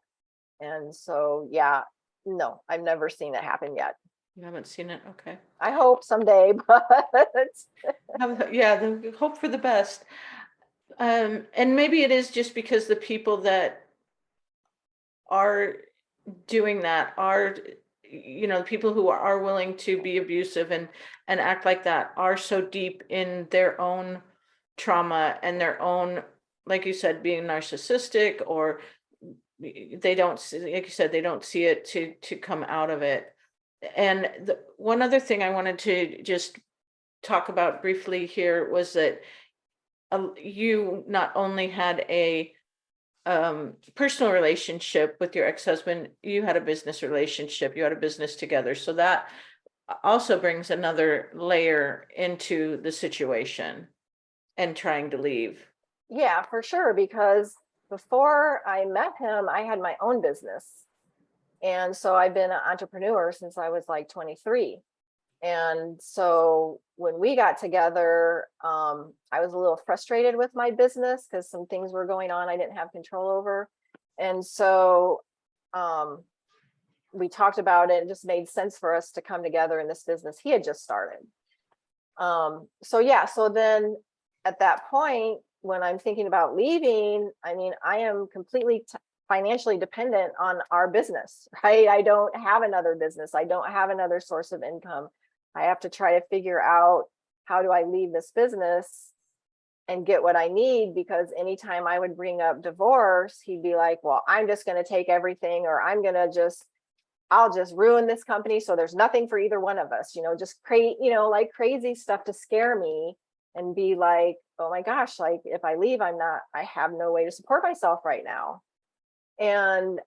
And so, yeah, no, I've never seen it happen yet. You haven't seen it? Okay. I hope someday, but yeah, the hope for the best. And maybe it is just because the people that are doing that are, people who are willing to be abusive and act like that are so deep in their own trauma and their own, like you said, being narcissistic, or they don't, like you said, they don't see it to come out of it. And one other thing I wanted to just talk about briefly here was that you not only had a personal relationship with your ex-husband, you had a business relationship, you had a business together. So that also brings another layer into the situation and trying to leave. Yeah, for sure. Because before I met him, I had my own business. And so I've been an entrepreneur since I was like 23. And so when we got together, I was a little frustrated with my business because some things were going on I didn't have control over. And so um, we talked about it. It just made sense for us to come together in this business he had just started. So yeah, so then at that point, when I'm thinking about leaving, I mean, I am completely financially dependent on our business, right? I don't have another business. I don't have another source of income. I have to try to figure out, how do I leave this business and get what I need? Because anytime I would bring up divorce, he'd be like, well, I'm just going to take everything, or I'll just ruin this company, so there's nothing for either one of us, just create, like crazy stuff to scare me and be like, oh my gosh, like if I leave, I have no way to support myself right now. And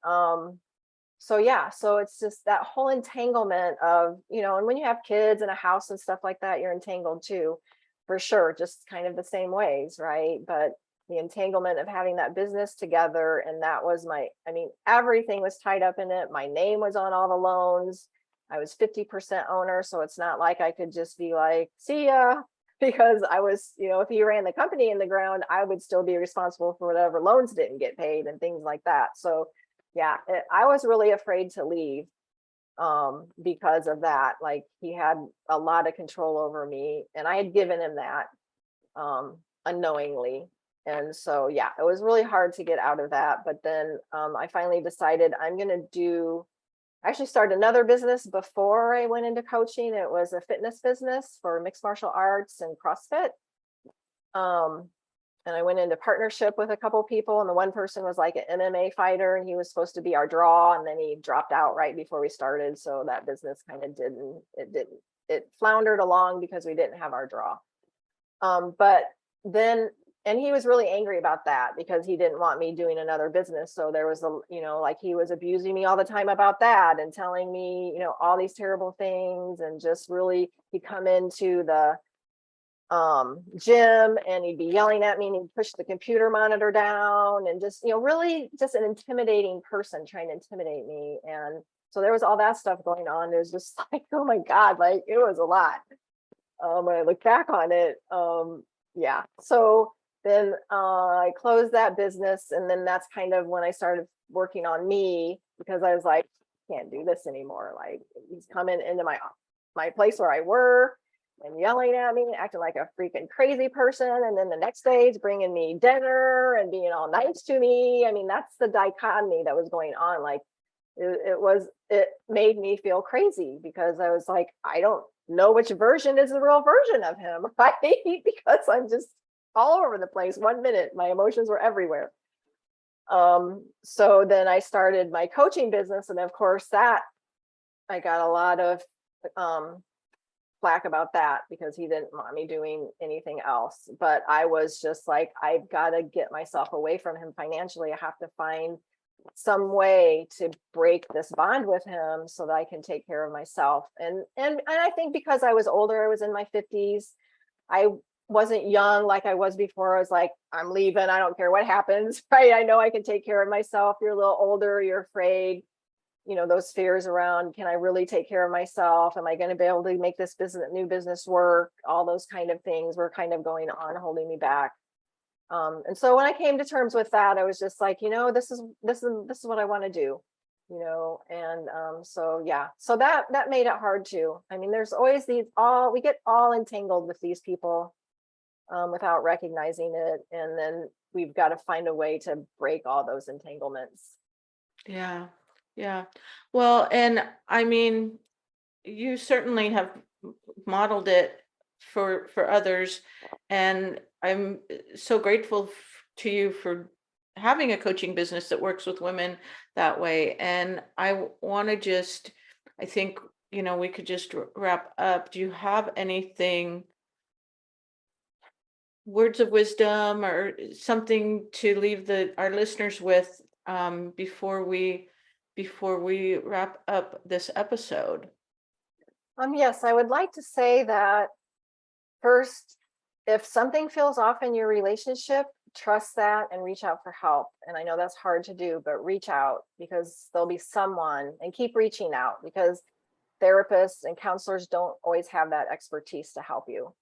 so yeah, so it's just that whole entanglement of, and when you have kids and a house and stuff like that, you're entangled too, for sure, just kind of the same ways, right? But the entanglement of having that business together, and that was everything was tied up in it. My name was on all the loans. I was 50% owner, so it's not like I could just be like, see ya, because I was, if he ran the company in the ground, I would still be responsible for whatever loans didn't get paid and things like that. So yeah, I was really afraid to leave because of that. Like, he had a lot of control over me, and I had given him that unknowingly. And so yeah, it was really hard to get out of that. But then I finally decided I'm going to actually start another business before I went into coaching. It was a fitness business for mixed martial arts and CrossFit. And I went into partnership with a couple people, and the one person was like an MMA fighter, and he was supposed to be our draw, and then he dropped out right before we started. So that business kind of it floundered along because we didn't have our draw. But then, and he was really angry about that because he didn't want me doing another business. So there was like he was abusing me all the time about that and telling me, all these terrible things, and just really, he'd come into the gym and he'd be yelling at me, and he'd push the computer monitor down, and just, really just an intimidating person trying to intimidate me. And so there was all that stuff going on. It was just like, oh my God, like it was a lot. When I look back on it, yeah. So then I closed that business, and then that's kind of when I started working on me, because I was like, can't do this anymore. Like, he's coming into my place where I work and yelling at me, acting like a freaking crazy person. And then the next day he's bringing me dinner and being all nice to me. I mean, that's the dichotomy that was going on. Like, it made me feel crazy, because I was like, I don't know which version is the real version of him, right? Because I'm just all over the place. 1 minute, my emotions were everywhere. So then I started my coaching business, and of course that I got a lot of flack about that, because he didn't want me doing anything else. But I was just like, I've got to get myself away from him financially. I have to find some way to break this bond with him so that I can take care of myself. And I think because I was older, I was in my 50s, I wasn't young like I was before. I was like, I'm leaving, I don't care what happens, right? I know I can take care of myself. You're a little older, you're afraid, those fears around, can I really take care of myself? Am I going to be able to make this new business work? All those kind of things were kind of going on, holding me back. And so when I came to terms with that, I was just like, this is what I want to do, and so yeah, so that made it hard too. I mean, there's always we get all entangled with these people without recognizing it, and then we've got to find a way to break all those entanglements. Yeah. Yeah. Well, and I mean, you certainly have modeled it for others, and I'm so grateful to you for having a coaching business that works with women that way. And I want to just, I think, we could just wrap up. Do you have anything, words of wisdom or something to leave our listeners with before we wrap up this episode? Yes, I would like to say that first, if something feels off in your relationship, trust that and reach out for help. And I know that's hard to do, but reach out, because there'll be someone, and keep reaching out, because therapists and counselors don't always have that expertise to help you.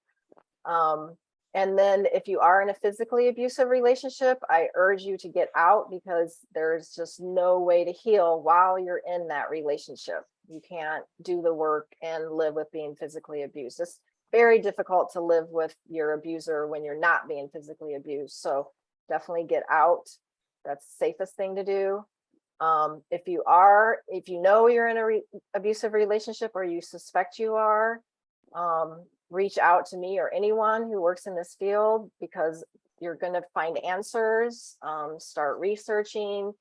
And then if you are in a physically abusive relationship, I urge you to get out, because there's just no way to heal while you're in that relationship. You can't do the work and live with being physically abused. It's very difficult to live with your abuser when you're not being physically abused. So definitely get out. That's the safest thing to do. If you know you're in a abusive relationship, or you suspect you are, reach out to me or anyone who works in this field, because you're going to find answers. Start researching.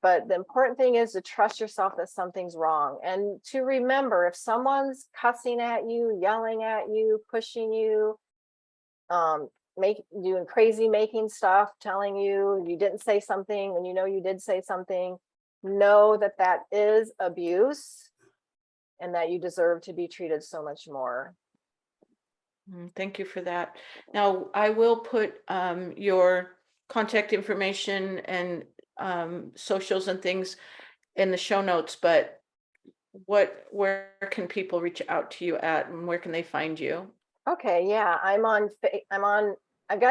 But the important thing is to trust yourself that something's wrong, and to remember, if someone's cussing at you, yelling at you, pushing you, doing crazy making stuff, telling you you didn't say something when you know you did say something, know that that is abuse, and that you deserve to be treated so much more. Thank you for that. Now, I will put your contact information and socials and things in the show notes, but where can people reach out to you at, and where can they find you? Okay, yeah, I've got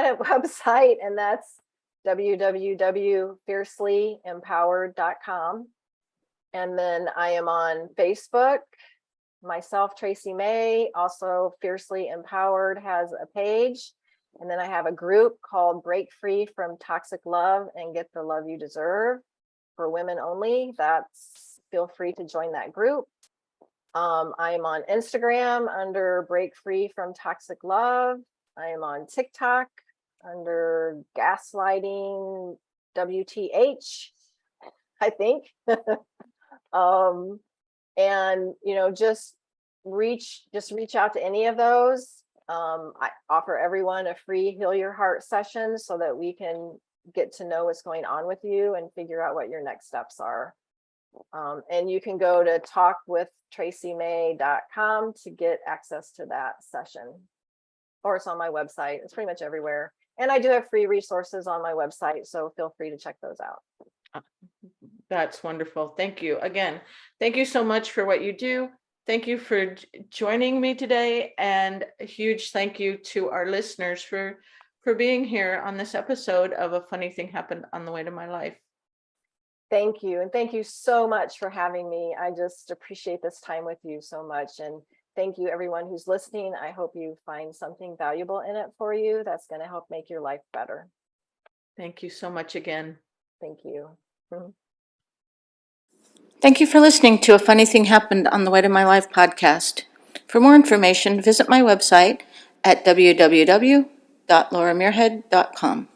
a website, and that's www.fiercelyempowered.com. And then I am on Facebook, myself, Tracy May. Also, Fiercely Empowered has a page. And then I have a group called Break Free from Toxic Love and Get the Love You Deserve, for women only. Feel free to join that group. I am on Instagram under Break Free from Toxic Love. I am on TikTok under Gaslighting WTH, I think. And just reach out to any of those. I offer everyone a free Heal Your Heart session, so that we can get to know what's going on with you and figure out what your next steps are. And you can go to talkwithtracymay.com to get access to that session, or it's on my website. It's pretty much everywhere. And I do have free resources on my website, so feel free to check those out. That's wonderful. Thank you again. Thank you so much for what you do. Thank you for joining me today, and a huge thank you to our listeners for being here on this episode of A Funny Thing Happened on the Way to My Life. Thank you. And thank you so much for having me. I just appreciate this time with you so much. And thank you, everyone who's listening. I hope you find something valuable in it for you that's going to help make your life better. Thank you so much again. Thank you. Thank you for listening to A Funny Thing Happened on the Way to My Life podcast. For more information, visit my website at www.lauramuirhead.com.